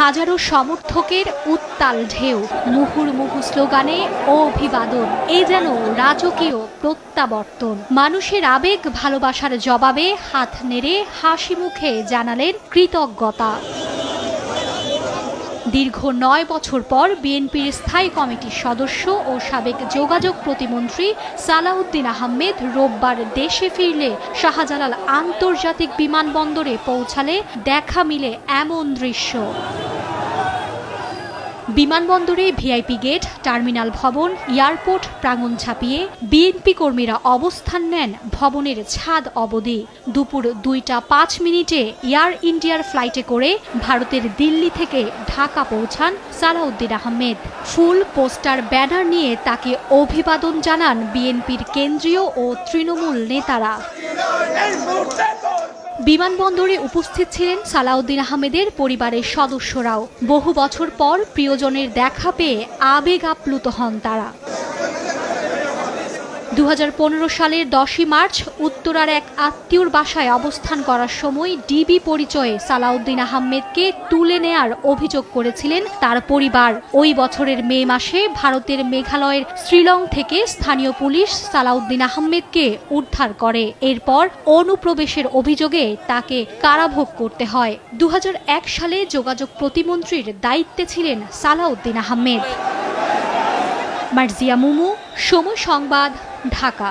হাজারো সমর্থকের উত্তাল ঢেউ, মুহুর্মুহু স্লোগানে ও অভিবাদন। এ যেন রাজকীয় প্রত্যাবর্তন। মানুষের আবেগ ভালোবাসার জবাবে হাত নেড়ে হাসি মুখে জানালেন কৃতজ্ঞতা। দীর্ঘ ৯ বছর পর বিএনপির স্থায়ী কমিটির সদস্য ও সাবেক যোগাযোগ প্রতিমন্ত্রী সালাউদ্দিন আহমেদ রোববার দেশে ফিরলে শাহজালাল আন্তর্জাতিক বিমানবন্দরে পৌঁছালে দেখা মিলে এমন দৃশ্য। বিমানবন্দরে ভিআইপি গেট, টার্মিনাল ভবন, এয়ারপোর্ট প্রাঙ্গণ ছাপিয়ে বিএনপি কর্মীরা অবস্থান নেন ভবনের ছাদ অবধি। দুপুর ২টা ৫ মিনিটে এয়ার ইন্ডিয়ার ফ্লাইটে করে ভারতের দিল্লি থেকে ঢাকা পৌঁছান সালাউদ্দিন আহমেদ। ফুল, পোস্টার, ব্যানার নিয়ে তাকে অভিবাদন জানান বিএনপির কেন্দ্রীয় ও তৃণমূল নেতারা। বিমানবন্দরে উপস্থিত ছিলেন সালাউদ্দিন আহমেদের পরিবারের সদস্যরাও। বহু বছর পর প্রিয়জনের দেখা পেয়ে আবেগ আপ্লুত হন তারা। ২০১৫ সালের ১০ই মার্চ উত্তরার এক আত্মীয়র বাসায় অবস্থান করার সময় ডিবি পরিচয়ে সালাউদ্দিন আহমেদকে তুলে নেয়ার অভিযোগ করেছিলেন তার পরিবার। ওই বছরের মে মাসে ভারতের মেঘালয়ের শিলং থেকে স্থানীয় পুলিশ সালাউদ্দিন আহমেদকে উদ্ধার করে। এরপর অনুপ্রবেশের অভিযোগে তাকে কারাভোগ করতে হয়। ২০০১ সালে যোগাযোগ প্রতিমন্ত্রীর দায়িত্বে ছিলেন সালাউদ্দিন আহমেদ। মার্জিয়া মুমু, সময় সংবাদ, ঢাকা।